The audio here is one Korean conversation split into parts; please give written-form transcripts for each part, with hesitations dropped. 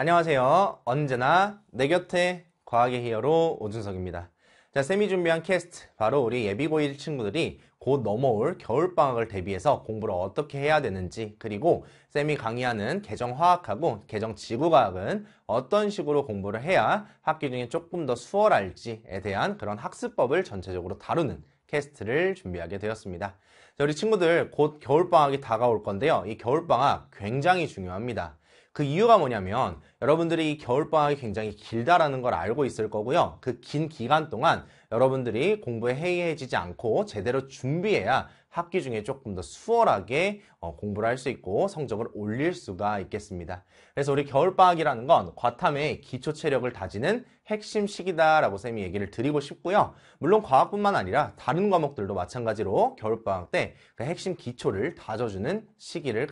안녕하세요. 언제나 내 곁에 과학의 히어로 오준석입니다. 자, 쌤이 준비한 캐스트, 바로 우리 예비고1 친구들이 곧 넘어올 겨울방학을 대비해서 공부를 어떻게 해야 되는지, 그리고 쌤이 강의하는 개정화학하고 개정지구과학은 어떤 식으로 공부를 해야 학기 중에 조금 더 수월할지에 대한 그런 학습법을 전체적으로 다루는 캐스트를 준비하게 되었습니다. 자, 우리 친구들 곧 겨울방학이 다가올 건데요. 이 겨울방학 굉장히 중요합니다. 그 이유가 뭐냐면 여러분들이 이 겨울방학이 굉장히 길다라는 걸 알고 있을 거고요. 그 긴 기간 동안 여러분들이 공부에 해이해지지 않고 제대로 준비해야 학기 중에 조금 더 수월하게 공부를 할 수 있고 성적을 올릴 수가 있겠습니다. 그래서 우리 겨울방학이라는 건 과탐의 기초 체력을 다지는 핵심 시기다라고 쌤이 얘기를 드리고 싶고요. 물론 과학뿐만 아니라 다른 과목들도 마찬가지로 겨울방학 때 그 핵심 기초를 다져주는 시기를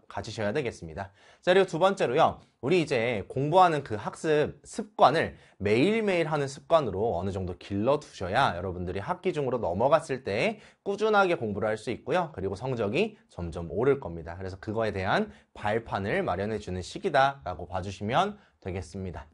가지셔야 되겠습니다. 자, 그리고 두 번째로요. 우리 이제 공부하는 그 학습 습관을 매일매일 하는 습관으로 어느 정도 길러두셔야 여러분들이 학기 중으로 넘어갔을 때 꾸준하게 공부를 할 수 있고요. 그리고 성적이 점점 오를 겁니다. 그래서 그거에 대한 발판을 마련해주는 시기다라고 봐주시면 되겠습니다.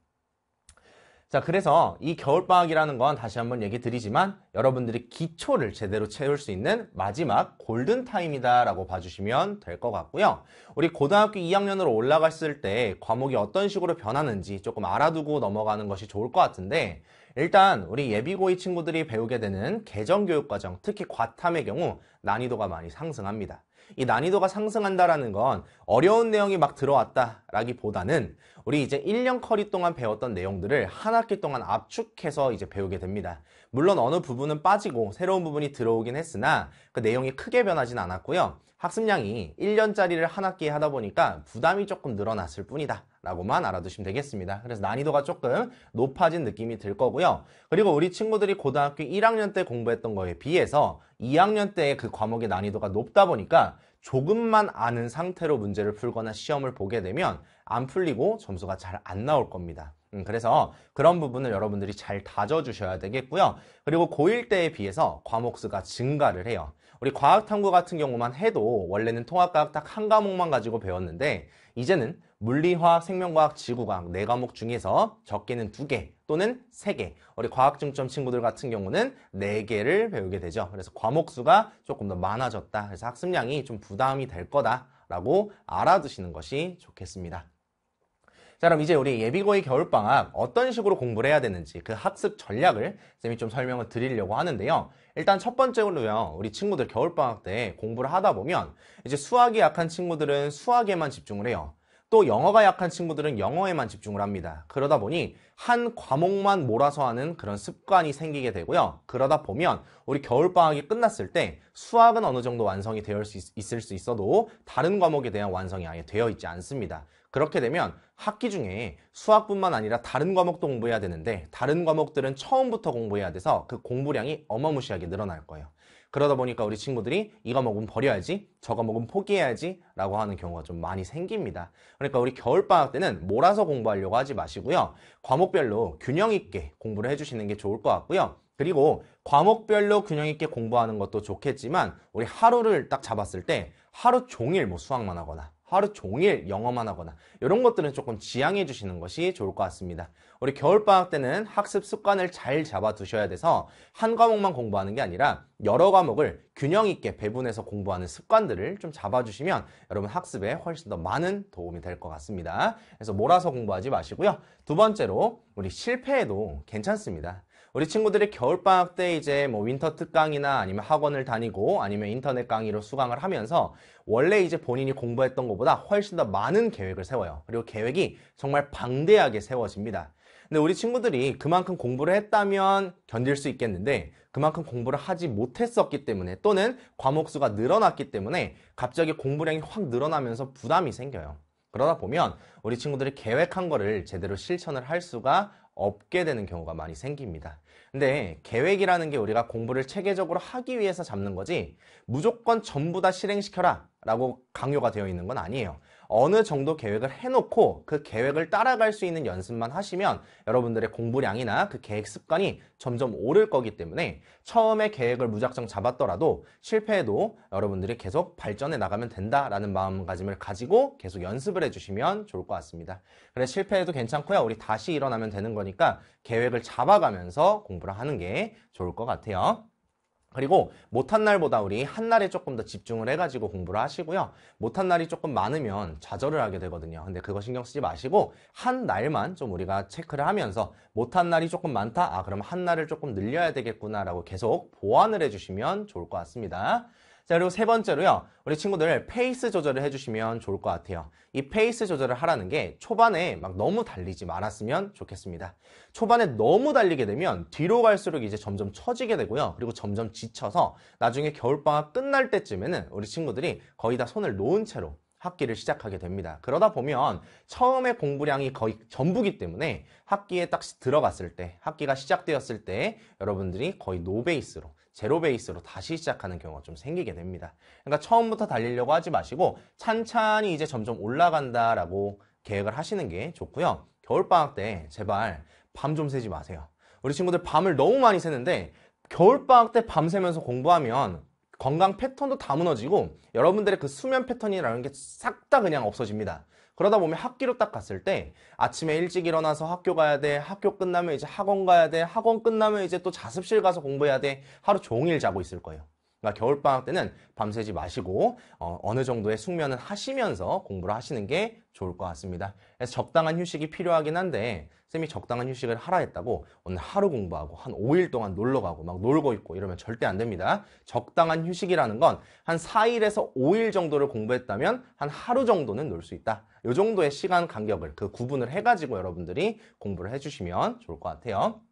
자, 그래서 이 겨울방학이라는 건 다시 한번 얘기 드리지만 여러분들이 기초를 제대로 채울 수 있는 마지막 골든타임이다 라고 봐주시면 될 것 같고요. 우리 고등학교 2학년으로 올라갔을 때 과목이 어떤 식으로 변하는지 조금 알아두고 넘어가는 것이 좋을 것 같은데, 일단 우리 예비고2 친구들이 배우게 되는 개정교육과정, 특히 과탐의 경우 난이도가 많이 상승합니다. 이 난이도가 상승한다라는 건 어려운 내용이 막 들어왔다라기보다는 우리 이제 1년 커리 동안 배웠던 내용들을 한 학기 동안 압축해서 이제 배우게 됩니다. 물론 어느 부분은 빠지고 새로운 부분이 들어오긴 했으나 그 내용이 크게 변하진 않았고요. 학습량이 1년짜리를 한 학기에 하다 보니까 부담이 조금 늘어났을 뿐이다 라고만 알아두시면 되겠습니다. 그래서 난이도가 조금 높아진 느낌이 들 거고요. 그리고 우리 친구들이 고등학교 1학년 때 공부했던 거에 비해서 2학년 때의 그 과목의 난이도가 높다 보니까 조금만 아는 상태로 문제를 풀거나 시험을 보게 되면 안 풀리고 점수가 잘 안 나올 겁니다. 그래서 그런 부분을 여러분들이 잘 다져주셔야 되겠고요. 그리고 고1 때에 비해서 과목 수가 증가를 해요. 우리 과학탐구 같은 경우만 해도 원래는 통합과학 딱 한 과목만 가지고 배웠는데 이제는 물리화학, 생명과학, 지구과학 4과목 중에서 적게는 2개 또는 3개, 우리 과학중점 친구들 같은 경우는 4개를 배우게 되죠. 그래서 과목 수가 조금 더 많아졌다. 그래서 학습량이 좀 부담이 될 거다라고 알아두시는 것이 좋겠습니다. 자, 그럼 이제 우리 예비고2 겨울방학 어떤 식으로 공부를 해야 되는지 그 학습 전략을 쌤이 좀 설명을 드리려고 하는데요. 일단 첫 번째로요, 우리 친구들 겨울방학 때 공부를 하다 보면 이제 수학이 약한 친구들은 수학에만 집중을 해요. 또 영어가 약한 친구들은 영어에만 집중을 합니다. 그러다 보니 한 과목만 몰아서 하는 그런 습관이 생기게 되고요. 그러다 보면 우리 겨울방학이 끝났을 때 수학은 어느 정도 완성이 되어 있을 수 있어도 다른 과목에 대한 완성이 아예 되어 있지 않습니다. 그렇게 되면 학기 중에 수학뿐만 아니라 다른 과목도 공부해야 되는데 다른 과목들은 처음부터 공부해야 돼서 그 공부량이 어마무시하게 늘어날 거예요. 그러다 보니까 우리 친구들이 이 과목은 버려야지, 저 과목은 포기해야지 라고 하는 경우가 좀 많이 생깁니다. 그러니까 우리 겨울방학 때는 몰아서 공부하려고 하지 마시고요. 과목별로 균형 있게 공부를 해주시는 게 좋을 것 같고요. 그리고 과목별로 균형 있게 공부하는 것도 좋겠지만 우리 하루를 딱 잡았을 때 하루 종일 뭐 수학만 하거나 하루 종일 영어만 하거나 이런 것들은 조금 지양해 주시는 것이 좋을 것 같습니다. 우리 겨울방학 때는 학습 습관을 잘 잡아 두셔야 돼서 한 과목만 공부하는 게 아니라 여러 과목을 균형 있게 배분해서 공부하는 습관들을 좀 잡아주시면 여러분 학습에 훨씬 더 많은 도움이 될 것 같습니다. 그래서 몰아서 공부하지 마시고요. 두 번째로 우리 실패해도 괜찮습니다. 우리 친구들이 겨울방학 때 이제 뭐 윈터 특강이나 아니면 학원을 다니고 아니면 인터넷 강의로 수강을 하면서 원래 이제 본인이 공부했던 것보다 훨씬 더 많은 계획을 세워요. 그리고 계획이 정말 방대하게 세워집니다. 근데 우리 친구들이 그만큼 공부를 했다면 견딜 수 있겠는데 그만큼 공부를 하지 못했었기 때문에 또는 과목 수가 늘어났기 때문에 갑자기 공부량이 확 늘어나면서 부담이 생겨요. 그러다 보면 우리 친구들이 계획한 거를 제대로 실천을 할 수가 없게 되는 경우가 많이 생깁니다. 근데 계획이라는 게 우리가 공부를 체계적으로 하기 위해서 잡는 거지 무조건 전부 다 실행시켜라 라고 강요가 되어 있는 건 아니에요. 어느 정도 계획을 해놓고 그 계획을 따라갈 수 있는 연습만 하시면 여러분들의 공부량이나 그 계획 습관이 점점 오를 거기 때문에 처음에 계획을 무작정 잡았더라도 실패해도 여러분들이 계속 발전해 나가면 된다라는 마음가짐을 가지고 계속 연습을 해주시면 좋을 것 같습니다. 그래 실패해도 괜찮고요. 우리 다시 일어나면 되는 거니까 계획을 잡아가면서 공부를 하는 게 좋을 것 같아요. 그리고 못한 날보다 우리 한 날에 조금 더 집중을 해가지고 공부를 하시고요. 못한 날이 조금 많으면 좌절을 하게 되거든요. 근데 그거 신경 쓰지 마시고 한 날만 좀 우리가 체크를 하면서 못한 날이 조금 많다? 아, 그럼 한 날을 조금 늘려야 되겠구나 라고 계속 보완을 해주시면 좋을 것 같습니다. 자, 그리고 세 번째로요. 우리 친구들 페이스 조절을 해주시면 좋을 것 같아요. 이 페이스 조절을 하라는 게 초반에 막 너무 달리지 말았으면 좋겠습니다. 초반에 너무 달리게 되면 뒤로 갈수록 이제 점점 처지게 되고요. 그리고 점점 지쳐서 나중에 겨울방학 끝날 때쯤에는 우리 친구들이 거의 다 손을 놓은 채로 학기를 시작하게 됩니다. 그러다 보면 처음에 공부량이 거의 전부기 때문에 학기에 딱 들어갔을 때, 학기가 시작되었을 때 여러분들이 거의 노베이스로, 제로 베이스로 다시 시작하는 경우가 좀 생기게 됩니다. 그러니까 처음부터 달리려고 하지 마시고 찬찬히 이제 점점 올라간다라고 계획을 하시는 게 좋고요. 겨울방학 때 제발 밤 좀 새지 마세요. 우리 친구들 밤을 너무 많이 새는데 겨울방학 때 밤 새면서 공부하면 건강 패턴도 다 무너지고 여러분들의 그 수면 패턴이라는 게 싹 다 그냥 없어집니다. 그러다 보면 학기로 딱 갔을 때 아침에 일찍 일어나서 학교 가야 돼. 학교 끝나면 이제 학원 가야 돼. 학원 끝나면 이제 또 자습실 가서 공부해야 돼. 하루 종일 자고 있을 거예요. 그러니까 겨울방학 때는 밤새지 마시고 어느 정도의 숙면은 하시면서 공부를 하시는 게 좋을 것 같습니다. 그래서 적당한 휴식이 필요하긴 한데 쌤이 적당한 휴식을 하라 했다고 오늘 하루 공부하고 한 5일 동안 놀러 가고 막 놀고 있고 이러면 절대 안 됩니다. 적당한 휴식이라는 건 한 4일에서 5일 정도를 공부했다면 한 하루 정도는 놀 수 있다. 이 정도의 시간 간격을 그 구분을 해가지고 여러분들이 공부를 해주시면 좋을 것 같아요.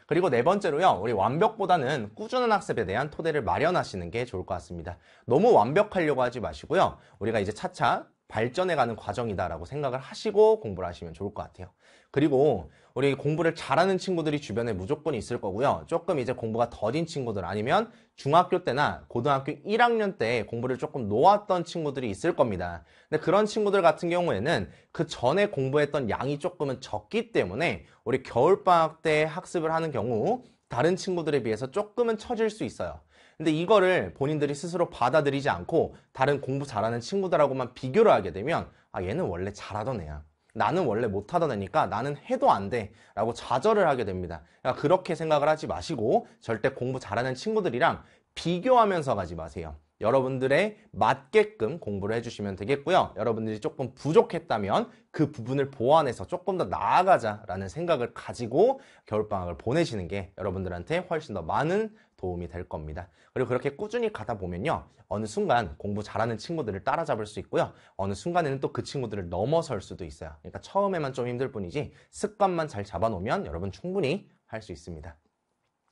그리고 네 번째로요. 우리 완벽보다는 꾸준한 학습에 대한 토대를 마련하시는 게 좋을 것 같습니다. 너무 완벽하려고 하지 마시고요. 우리가 이제 차차 발전해가는 과정이다라고 생각을 하시고 공부를 하시면 좋을 것 같아요. 그리고 우리 공부를 잘하는 친구들이 주변에 무조건 있을 거고요. 조금 이제 공부가 더딘 친구들 아니면 중학교 때나 고등학교 1학년 때 공부를 조금 놓았던 친구들이 있을 겁니다. 근데 그런 친구들 같은 경우에는 그 전에 공부했던 양이 조금은 적기 때문에 우리 겨울방학 때 학습을 하는 경우 다른 친구들에 비해서 조금은 처질 수 있어요. 근데 이거를 본인들이 스스로 받아들이지 않고 다른 공부 잘하는 친구들하고만 비교를 하게 되면 아, 얘는 원래 잘하던 애야. 나는 원래 못하던 애니까 나는 해도 안 돼 라고 좌절을 하게 됩니다. 그러니까 그렇게 생각을 하지 마시고 절대 공부 잘하는 친구들이랑 비교하면서 가지 마세요. 여러분들의 맞게끔 공부를 해주시면 되겠고요. 여러분들이 조금 부족했다면 그 부분을 보완해서 조금 더 나아가자라는 생각을 가지고 겨울방학을 보내시는 게 여러분들한테 훨씬 더 많은 도움이 될 겁니다. 그리고 그렇게 꾸준히 가다 보면요. 어느 순간 공부 잘하는 친구들을 따라잡을 수 있고요. 어느 순간에는 또 그 친구들을 넘어설 수도 있어요. 그러니까 처음에만 좀 힘들 뿐이지 습관만 잘 잡아놓으면 여러분 충분히 할 수 있습니다.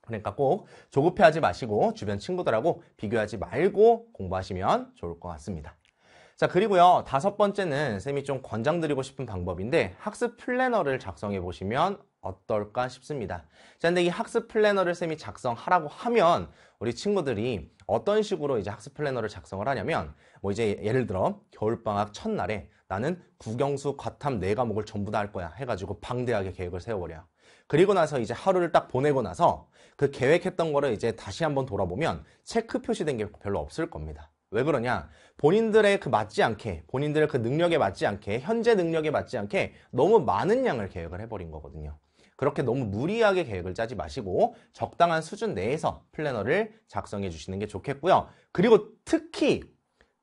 그러니까 꼭 조급해하지 마시고 주변 친구들하고 비교하지 말고 공부하시면 좋을 것 같습니다. 자, 그리고요. 다섯 번째는 쌤이 좀 권장드리고 싶은 방법인데 학습 플래너를 작성해 보시면 어떨까 싶습니다. 자, 근데 이 학습 플래너를 쌤이 작성하라고 하면 우리 친구들이 어떤 식으로 이제 학습 플래너를 작성을 하냐면 뭐 이제 예를 들어 겨울방학 첫날에 나는 국영수, 과탐 4과목을 전부 다 할 거야 해가지고 방대하게 계획을 세워버려요. 그리고 나서 이제 하루를 딱 보내고 나서 그 계획했던 거를 이제 다시 한번 돌아보면 체크 표시된 게 별로 없을 겁니다. 왜 그러냐? 본인들의 그 맞지 않게, 본인들의 그 능력에 맞지 않게, 현재 능력에 맞지 않게 너무 많은 양을 계획을 해버린 거거든요. 그렇게 너무 무리하게 계획을 짜지 마시고 적당한 수준 내에서 플래너를 작성해 주시는 게 좋겠고요. 그리고 특히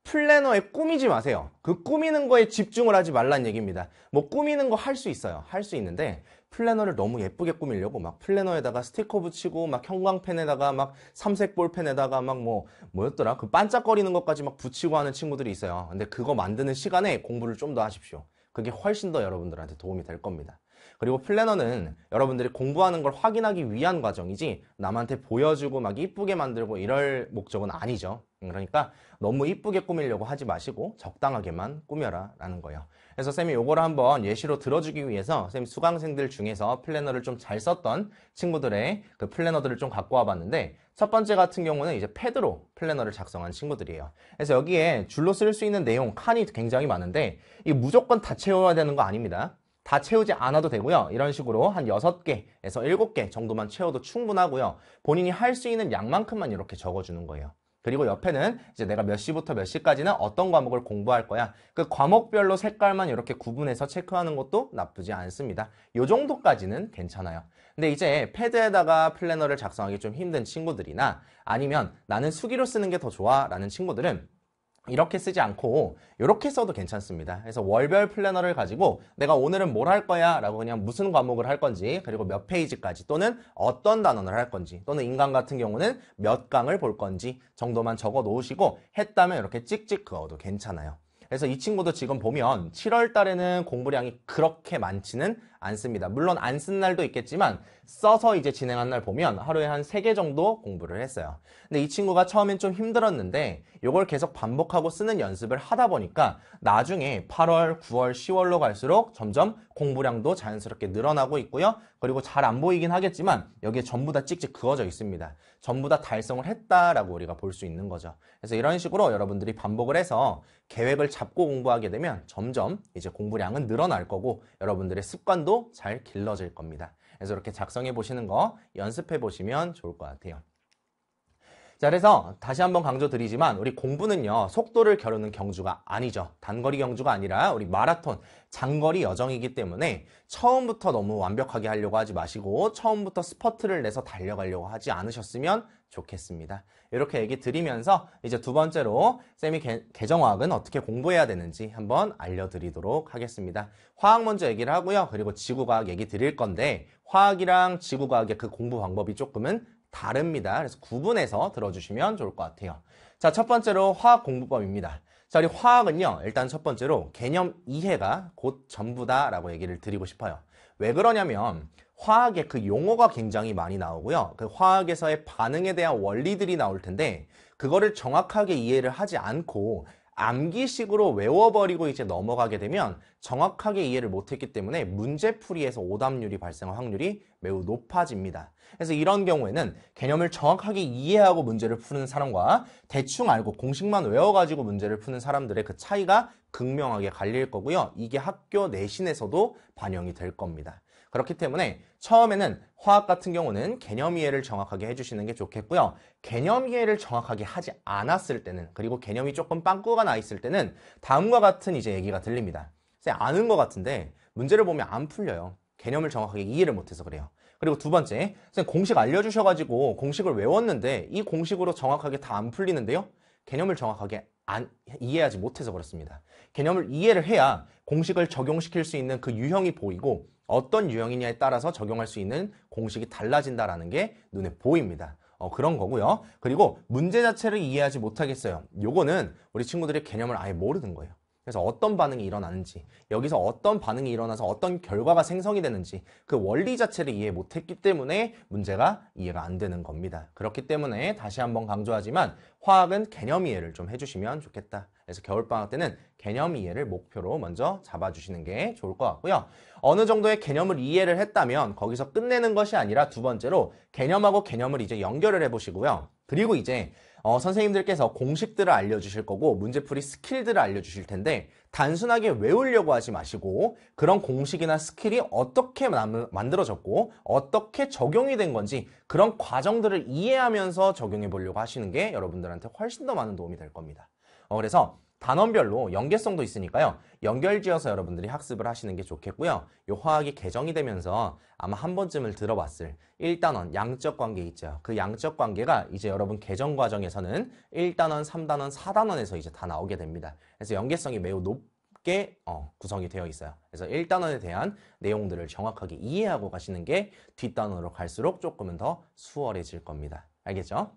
플래너에 꾸미지 마세요. 그 꾸미는 거에 집중을 하지 말란 얘기입니다. 뭐 꾸미는 거 할 수 있어요. 할 수 있는데 플래너를 너무 예쁘게 꾸미려고 막 플래너에다가 스티커 붙이고 막 형광펜에다가 막 삼색 볼펜에다가 막 뭐였더라? 그 반짝거리는 것까지 막 붙이고 하는 친구들이 있어요. 근데 그거 만드는 시간에 공부를 좀 더 하십시오. 그게 훨씬 더 여러분들한테 도움이 될 겁니다. 그리고 플래너는 여러분들이 공부하는 걸 확인하기 위한 과정이지 남한테 보여주고 막 이쁘게 만들고 이럴 목적은 아니죠. 그러니까 너무 이쁘게 꾸미려고 하지 마시고 적당하게만 꾸며라 라는 거예요. 그래서 쌤이 요거를 한번 예시로 들어주기 위해서 쌤 수강생들 중에서 플래너를 좀 잘 썼던 친구들의 그 플래너들을 좀 갖고 와봤는데 첫 번째 같은 경우는 이제 패드로 플래너를 작성한 친구들이에요. 그래서 여기에 줄로 쓸 수 있는 내용, 칸이 굉장히 많은데 이 무조건 다 채워야 되는 거 아닙니다. 다 채우지 않아도 되고요. 이런 식으로 한 6개에서 7개 정도만 채워도 충분하고요. 본인이 할 수 있는 양만큼만 이렇게 적어주는 거예요. 그리고 옆에는 이제 내가 몇 시부터 몇 시까지는 어떤 과목을 공부할 거야. 그 과목별로 색깔만 이렇게 구분해서 체크하는 것도 나쁘지 않습니다. 요 정도까지는 괜찮아요. 근데 이제 패드에다가 플래너를 작성하기 좀 힘든 친구들이나 아니면 나는 수기로 쓰는 게 더 좋아 라는 친구들은 이렇게 쓰지 않고 이렇게 써도 괜찮습니다. 그래서 월별 플래너를 가지고 내가 오늘은 뭘 할 거야 라고 그냥 무슨 과목을 할 건지 그리고 몇 페이지까지 또는 어떤 단원을 할 건지 또는 인강 같은 경우는 몇 강을 볼 건지 정도만 적어 놓으시고 했다면 이렇게 찍찍 그어도 괜찮아요. 그래서 이 친구도 지금 보면 7월 달에는 공부량이 그렇게 많지는 않습니다. 물론 안 쓴 날도 있겠지만 써서 이제 진행한 날 보면 하루에 한 3개 정도 공부를 했어요. 근데 이 친구가 처음엔 좀 힘들었는데 이걸 계속 반복하고 쓰는 연습을 하다 보니까 나중에 8월, 9월, 10월로 갈수록 점점 공부량도 자연스럽게 늘어나고 있고요. 그리고 잘 안 보이긴 하겠지만 여기에 전부 다 찍찍 그어져 있습니다. 전부 다 달성을 했다라고 우리가 볼 수 있는 거죠. 그래서 이런 식으로 여러분들이 반복을 해서 계획을 잡고 공부하게 되면 점점 이제 공부량은 늘어날 거고 여러분들의 습관도 잘 길러질 겁니다. 그래서 이렇게 작성해 보시는 거 연습해 보시면 좋을 것 같아요. 자, 그래서 다시 한번 강조드리지만 우리 공부는요, 속도를 겨루는 경주가 아니죠. 단거리 경주가 아니라 우리 마라톤, 장거리 여정이기 때문에 처음부터 너무 완벽하게 하려고 하지 마시고 처음부터 스퍼트를 내서 달려가려고 하지 않으셨으면 좋겠습니다. 이렇게 얘기 드리면서 이제 두 번째로 쌤이 계정화학은 어떻게 공부해야 되는지 한번 알려드리도록 하겠습니다. 화학 먼저 얘기를 하고요. 그리고 지구과학 얘기 드릴 건데 화학이랑 지구과학의 그 공부 방법이 조금은 다릅니다. 그래서 구분해서 들어주시면 좋을 것 같아요. 자, 첫 번째로 화학 공부법입니다. 자, 우리 화학은요, 일단 첫 번째로 개념 이해가 곧 전부다 라고 얘기를 드리고 싶어요. 왜 그러냐면 화학의 그 용어가 굉장히 많이 나오고요. 그 화학에서의 반응에 대한 원리들이 나올 텐데 그거를 정확하게 이해를 하지 않고 암기식으로 외워버리고 이제 넘어가게 되면 정확하게 이해를 못했기 때문에 문제풀이에서 오답률이 발생할 확률이 매우 높아집니다. 그래서 이런 경우에는 개념을 정확하게 이해하고 문제를 푸는 사람과 대충 알고 공식만 외워가지고 문제를 푸는 사람들의 그 차이가 극명하게 갈릴 거고요. 이게 학교 내신에서도 반영이 될 겁니다. 그렇기 때문에 처음에는 화학 같은 경우는 개념 이해를 정확하게 해주시는 게 좋겠고요. 개념 이해를 정확하게 하지 않았을 때는 그리고 개념이 조금 빵꾸가 나 있을 때는 다음과 같은 이제 얘기가 들립니다. 쌤 아는 것 같은데 문제를 보면 안 풀려요. 개념을 정확하게 이해를 못해서 그래요. 그리고 두 번째, 쌤 공식 알려주셔가지고 공식을 외웠는데 이 공식으로 정확하게 다 안 풀리는데요. 개념을 정확하게 이해하지 못해서 그렇습니다. 개념을 이해를 해야 공식을 적용시킬 수 있는 그 유형이 보이고 어떤 유형이냐에 따라서 적용할 수 있는 공식이 달라진다라는 게 눈에 보입니다. 그런 거고요. 그리고 문제 자체를 이해하지 못하겠어요. 요거는 우리 친구들이 개념을 아예 모르는 거예요. 그래서 어떤 반응이 일어나는지, 여기서 어떤 반응이 일어나서 어떤 결과가 생성이 되는지 그 원리 자체를 이해 못했기 때문에 문제가 이해가 안 되는 겁니다. 그렇기 때문에 다시 한번 강조하지만 화학은 개념 이해를 좀 해주시면 좋겠다. 그래서 겨울방학 때는 개념 이해를 목표로 먼저 잡아주시는 게 좋을 것 같고요. 어느 정도의 개념을 이해를 했다면 거기서 끝내는 것이 아니라 두 번째로 개념하고 개념을 이제 연결을 해보시고요. 그리고 이제 선생님들께서 공식들을 알려주실 거고 문제풀이 스킬들을 알려주실 텐데 단순하게 외우려고 하지 마시고 그런 공식이나 스킬이 어떻게 만들어졌고 어떻게 적용이 된 건지 그런 과정들을 이해하면서 적용해 보려고 하시는 게 여러분들한테 훨씬 더 많은 도움이 될 겁니다. 그래서 단원별로 연계성도 있으니까요. 연결지어서 여러분들이 학습을 하시는 게 좋겠고요. 요 화학이 개정이 되면서 아마 한 번쯤을 들어봤을 1단원 양적 관계 있죠. 그 양적 관계가 이제 여러분 개정 과정에서는 1단원, 3단원, 4단원에서 이제 다 나오게 됩니다. 그래서 연계성이 매우 높게 구성이 되어 있어요. 그래서 1단원에 대한 내용들을 정확하게 이해하고 가시는 게 뒷단원으로 갈수록 조금은 더 수월해질 겁니다. 알겠죠?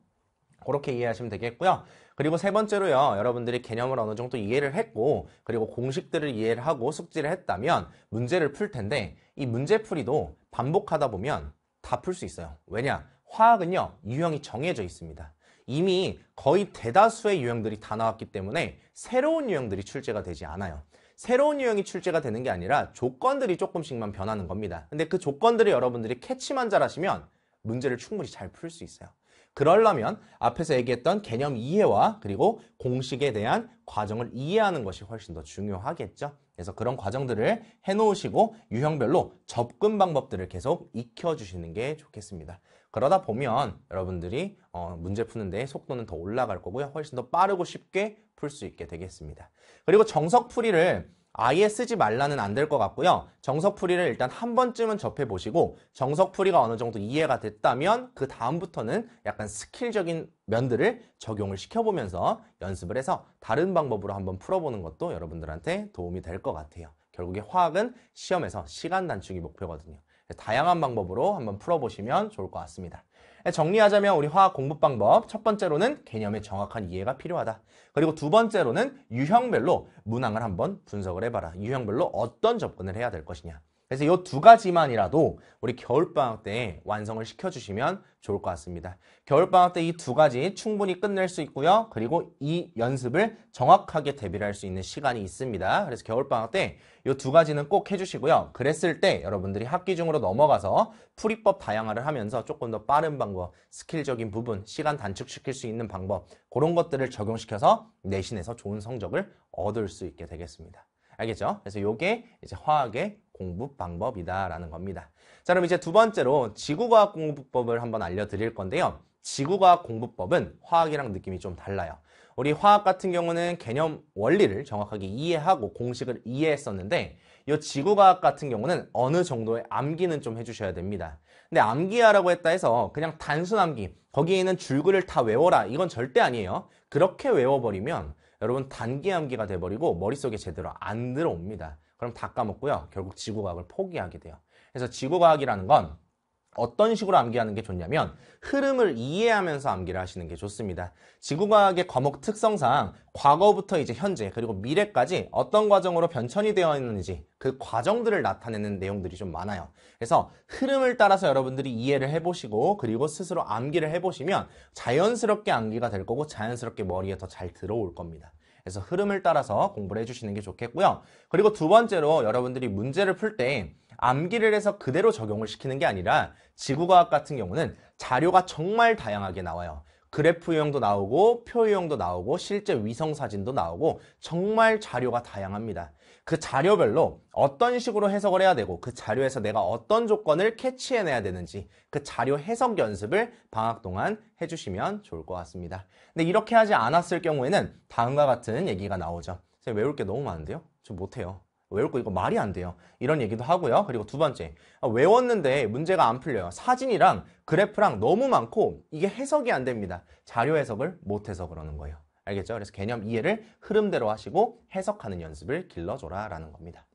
그렇게 이해하시면 되겠고요. 그리고 세 번째로요. 여러분들이 개념을 어느 정도 이해를 했고 그리고 공식들을 이해를 하고 숙지를 했다면 문제를 풀 텐데 이 문제풀이도 반복하다 보면 다 풀 수 있어요. 왜냐? 화학은요. 유형이 정해져 있습니다. 이미 거의 대다수의 유형들이 다 나왔기 때문에 새로운 유형들이 출제가 되지 않아요. 새로운 유형이 출제가 되는 게 아니라 조건들이 조금씩만 변하는 겁니다. 근데 그 조건들을 여러분들이 캐치만 잘하시면 문제를 충분히 잘 풀 수 있어요. 그러려면 앞에서 얘기했던 개념 이해와 그리고 공식에 대한 과정을 이해하는 것이 훨씬 더 중요하겠죠. 그래서 그런 과정들을 해놓으시고 유형별로 접근 방법들을 계속 익혀주시는 게 좋겠습니다. 그러다 보면 여러분들이 문제 푸는데 속도는 더 올라갈 거고요. 훨씬 더 빠르고 쉽게 풀 수 있게 되겠습니다. 그리고 정석풀이를 아예 쓰지 말라는 안 될 것 같고요. 정석풀이를 일단 한 번쯤은 접해보시고 정석풀이가 어느 정도 이해가 됐다면 그 다음부터는 약간 스킬적인 면들을 적용을 시켜보면서 연습을 해서 다른 방법으로 한번 풀어보는 것도 여러분들한테 도움이 될 것 같아요. 결국에 화학은 시험에서 시간 단축이 목표거든요. 다양한 방법으로 한번 풀어보시면 좋을 것 같습니다. 정리하자면 우리 화학 공부 방법 첫 번째로는 개념의 정확한 이해가 필요하다. 그리고 두 번째로는 유형별로 문항을 한번 분석을 해봐라. 유형별로 어떤 접근을 해야 될 것이냐. 그래서 이 두 가지만이라도 우리 겨울방학 때 완성을 시켜주시면 좋을 것 같습니다. 겨울방학 때 이 두 가지 충분히 끝낼 수 있고요. 그리고 이 연습을 정확하게 대비를 할 수 있는 시간이 있습니다. 그래서 겨울방학 때 이 두 가지는 꼭 해주시고요. 그랬을 때 여러분들이 학기 중으로 넘어가서 풀이법 다양화를 하면서 조금 더 빠른 방법, 스킬적인 부분, 시간 단축시킬 수 있는 방법 그런 것들을 적용시켜서 내신에서 좋은 성적을 얻을 수 있게 되겠습니다. 알겠죠? 그래서 이게 이제 화학의 공부 방법이다라는 겁니다. 자, 그럼 이제 두 번째로 지구과학 공부법을 한번 알려드릴 건데요. 지구과학 공부법은 화학이랑 느낌이 좀 달라요. 우리 화학 같은 경우는 개념 원리를 정확하게 이해하고 공식을 이해했었는데 이 지구과학 같은 경우는 어느 정도의 암기는 좀 해주셔야 됩니다. 근데 암기하라고 했다 해서 그냥 단순 암기, 거기에 있는 줄글을 다 외워라 이건 절대 아니에요. 그렇게 외워버리면 여러분 단기 암기가 돼버리고 머릿속에 제대로 안 들어옵니다. 그럼 다 까먹고요. 결국 지구과학을 포기하게 돼요. 그래서 지구과학이라는 건 어떤 식으로 암기하는 게 좋냐면 흐름을 이해하면서 암기를 하시는 게 좋습니다. 지구과학의 과목 특성상 과거부터 이제 현재 그리고 미래까지 어떤 과정으로 변천이 되어 있는지 그 과정들을 나타내는 내용들이 좀 많아요. 그래서 흐름을 따라서 여러분들이 이해를 해보시고 그리고 스스로 암기를 해보시면 자연스럽게 암기가 될 거고 자연스럽게 머리에 더 잘 들어올 겁니다. 그래서 흐름을 따라서 공부를 해주시는 게 좋겠고요. 그리고 두 번째로 여러분들이 문제를 풀 때 암기를 해서 그대로 적용을 시키는 게 아니라 지구과학 같은 경우는 자료가 정말 다양하게 나와요. 그래프 유형도 나오고 표 유형도 나오고 실제 위성 사진도 나오고 정말 자료가 다양합니다. 그 자료별로 어떤 식으로 해석을 해야 되고 그 자료에서 내가 어떤 조건을 캐치해내야 되는지 그 자료 해석 연습을 방학 동안 해주시면 좋을 것 같습니다. 근데 이렇게 하지 않았을 경우에는 다음과 같은 얘기가 나오죠. 선생님 외울 게 너무 많은데요? 저 못해요. 외울 거 이거 말이 안 돼요. 이런 얘기도 하고요. 그리고 두 번째, 외웠는데 문제가 안 풀려요. 사진이랑 그래프랑 너무 많고 이게 해석이 안 됩니다. 자료 해석을 못해서 그러는 거예요. 알겠죠? 그래서 개념 이해를 흐름대로 하시고 해석하는 연습을 길러줘라 라는 겁니다.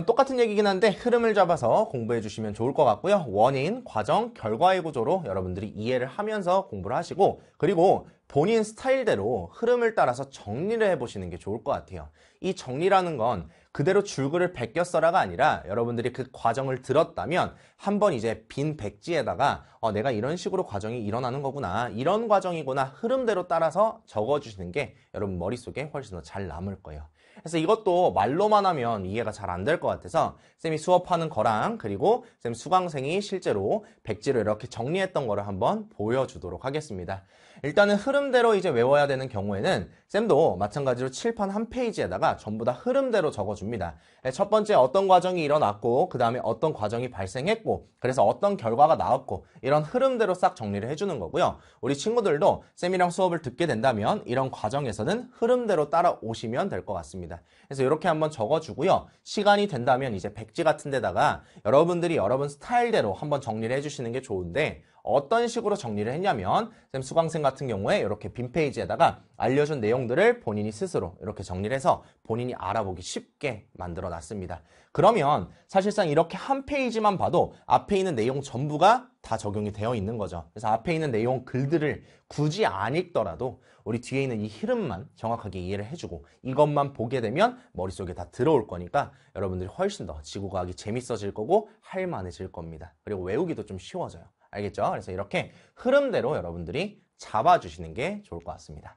똑같은 얘기긴 한데 흐름을 잡아서 공부해 주시면 좋을 것 같고요. 원인, 과정, 결과의 구조로 여러분들이 이해를 하면서 공부를 하시고 그리고 본인 스타일대로 흐름을 따라서 정리를 해보시는 게 좋을 것 같아요. 이 정리라는 건 그대로 줄글을 베껴 써라가 아니라 여러분들이 그 과정을 들었다면 한번 이제 빈 백지에다가 내가 이런 식으로 과정이 일어나는 거구나, 이런 과정이구나 흐름대로 따라서 적어주시는 게 여러분 머릿속에 훨씬 더 잘 남을 거예요. 그래서 이것도 말로만 하면 이해가 잘 안 될 것 같아서 쌤이 수업하는 거랑 그리고 쌤 수강생이 실제로 백지로 이렇게 정리했던 거를 한번 보여주도록 하겠습니다. 일단은 흐름대로 이제 외워야 되는 경우에는 쌤도 마찬가지로 칠판 한 페이지에다가 전부 다 흐름대로 적어줍니다. 첫 번째 어떤 과정이 일어났고 그 다음에 어떤 과정이 발생했고 그래서 어떤 결과가 나왔고 이런 흐름대로 싹 정리를 해주는 거고요. 우리 친구들도 쌤이랑 수업을 듣게 된다면 이런 과정에서는 흐름대로 따라오시면 될 것 같습니다. 그래서 이렇게 한번 적어주고요. 시간이 된다면 이제 백지 같은 데다가 여러분들이 여러분 스타일대로 한번 정리를 해주시는 게 좋은데 어떤 식으로 정리를 했냐면 쌤 수강생 같은 경우에 이렇게 빈 페이지에다가 알려준 내용들을 본인이 스스로 이렇게 정리를 해서 본인이 알아보기 쉽게 만들어 놨습니다. 그러면 사실상 이렇게 한 페이지만 봐도 앞에 있는 내용 전부가 다 적용이 되어 있는 거죠. 그래서 앞에 있는 내용 글들을 굳이 안 읽더라도 우리 뒤에 있는 이 흐름만 정확하게 이해를 해주고 이것만 보게 되면 머릿속에 다 들어올 거니까 여러분들이 훨씬 더 지구과학이 재밌어질 거고 할만해질 겁니다. 그리고 외우기도 좀 쉬워져요. 알겠죠? 그래서 이렇게 흐름대로 여러분들이 잡아주시는 게 좋을 것 같습니다.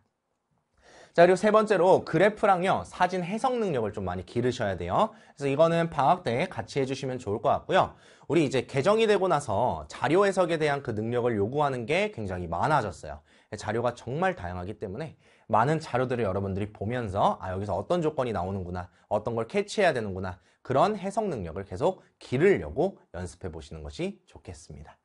자, 그리고 세 번째로 그래프랑요, 사진 해석 능력을 좀 많이 기르셔야 돼요. 그래서 이거는 방학 때 같이 해주시면 좋을 것 같고요. 우리 이제 개정이 되고 나서 자료 해석에 대한 그 능력을 요구하는 게 굉장히 많아졌어요. 자료가 정말 다양하기 때문에 많은 자료들을 여러분들이 보면서 여기서 어떤 조건이 나오는구나, 어떤 걸 캐치해야 되는구나, 그런 해석 능력을 계속 기르려고 연습해 보시는 것이 좋겠습니다.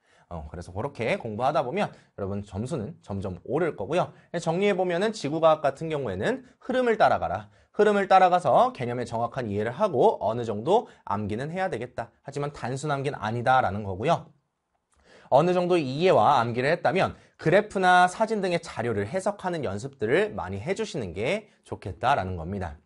그래서 그렇게 공부하다 보면 여러분 점수는 점점 오를 거고요. 정리해보면은 지구과학 같은 경우에는 흐름을 따라가라. 흐름을 따라가서 개념의 정확한 이해를 하고 어느 정도 암기는 해야 되겠다. 하지만 단순 암기는 아니다라는 거고요. 어느 정도 이해와 암기를 했다면 그래프나 사진 등의 자료를 해석하는 연습들을 많이 해주시는 게 좋겠다라는 겁니다.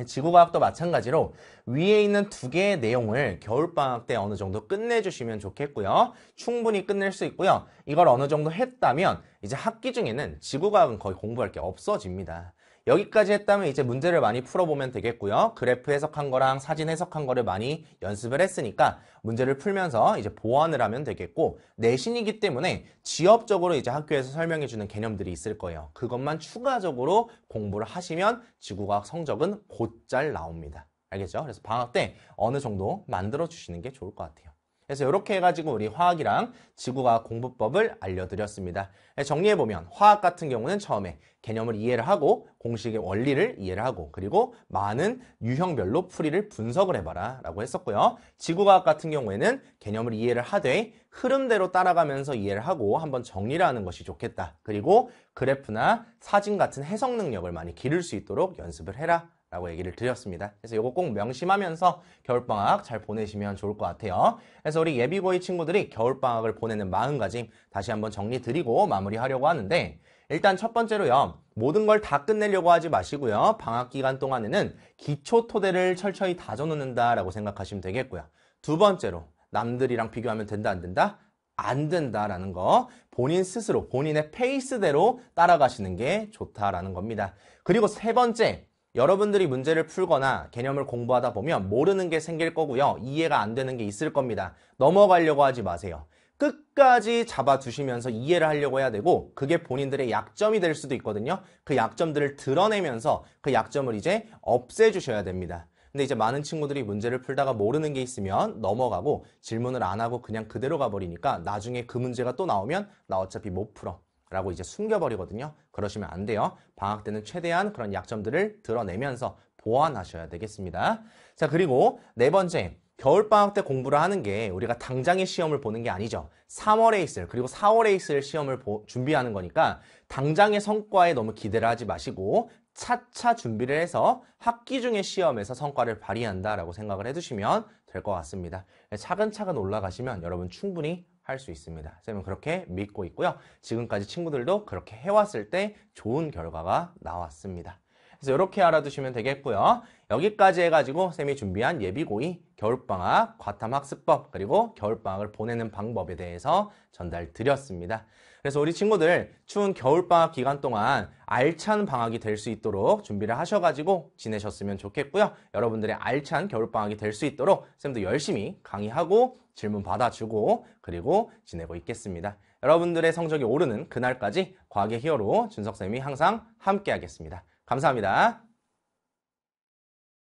지구과학도 마찬가지로 위에 있는 두 개의 내용을 겨울방학 때 어느 정도 끝내주시면 좋겠고요. 충분히 끝낼 수 있고요. 이걸 어느 정도 했다면 이제 학기 중에는 지구과학은 거의 공부할 게 없어집니다. 여기까지 했다면 이제 문제를 많이 풀어보면 되겠고요. 그래프 해석한 거랑 사진 해석한 거를 많이 연습을 했으니까 문제를 풀면서 이제 보완을 하면 되겠고, 내신이기 때문에 지엽적으로 이제 학교에서 설명해주는 개념들이 있을 거예요. 그것만 추가적으로 공부를 하시면 지구과학 성적은 곧잘 나옵니다. 알겠죠? 그래서 방학 때 어느 정도 만들어 주시는 게 좋을 것 같아요. 그래서 이렇게 해가지고 우리 화학이랑 지구과학 공부법을 알려드렸습니다. 정리해보면 화학 같은 경우는 처음에 개념을 이해를 하고 공식의 원리를 이해를 하고 그리고 많은 유형별로 풀이를 분석을 해봐라 라고 했었고요. 지구과학 같은 경우에는 개념을 이해를 하되 흐름대로 따라가면서 이해를 하고 한번 정리를 하는 것이 좋겠다. 그리고 그래프나 사진 같은 해석 능력을 많이 기를 수 있도록 연습을 해라 라고 얘기를 드렸습니다. 그래서 이거 꼭 명심하면서 겨울방학 잘 보내시면 좋을 것 같아요. 그래서 우리 예비고2 친구들이 겨울방학을 보내는 마음가짐 다시 한번 정리 드리고 마무리하려고 하는데, 일단 첫 번째로요, 모든 걸 다 끝내려고 하지 마시고요. 방학 기간 동안에는 기초 토대를 철저히 다져놓는다 라고 생각하시면 되겠고요. 두 번째로 남들이랑 비교하면 된다 안 된다? 안 된다라는 거, 본인 스스로 본인의 페이스대로 따라가시는 게 좋다라는 겁니다. 그리고 세 번째, 여러분들이 문제를 풀거나 개념을 공부하다 보면 모르는 게 생길 거고요. 이해가 안 되는 게 있을 겁니다. 넘어가려고 하지 마세요. 끝까지 잡아두시면서 이해를 하려고 해야 되고, 그게 본인들의 약점이 될 수도 있거든요. 그 약점들을 드러내면서 그 약점을 이제 없애주셔야 됩니다. 근데 이제 많은 친구들이 문제를 풀다가 모르는 게 있으면 넘어가고 질문을 안 하고 그냥 그대로 가버리니까 나중에 그 문제가 또 나오면 나 어차피 못 풀어 라고 이제 숨겨버리거든요. 그러시면 안 돼요. 방학 때는 최대한 그런 약점들을 드러내면서 보완하셔야 되겠습니다. 자, 그리고 네 번째, 겨울방학 때 공부를 하는 게 우리가 당장의 시험을 보는 게 아니죠. 3월에 있을 그리고 4월에 있을 시험을 준비하는 거니까 당장의 성과에 너무 기대를 하지 마시고 차차 준비를 해서 학기 중의 시험에서 성과를 발휘한다라고 생각을 해두시면 될 것 같습니다. 차근차근 올라가시면 여러분 충분히 할 수 있습니다. 쌤은 그렇게 믿고 있고요. 지금까지 친구들도 그렇게 해왔을 때 좋은 결과가 나왔습니다. 그래서 이렇게 알아두시면 되겠고요. 여기까지 해가지고 쌤이 준비한 예비-고2 겨울방학 과탐학습법 그리고 겨울방학을 보내는 방법에 대해서 전달 드렸습니다. 그래서 우리 친구들 추운 겨울방학 기간 동안 알찬 방학이 될 수 있도록 준비를 하셔가지고 지내셨으면 좋겠고요. 여러분들의 알찬 겨울방학이 될 수 있도록 쌤도 열심히 강의하고 질문 받아주고 그리고 지내고 있겠습니다. 여러분들의 성적이 오르는 그날까지 과학의 히어로 준석쌤이 항상 함께 하겠습니다. 감사합니다.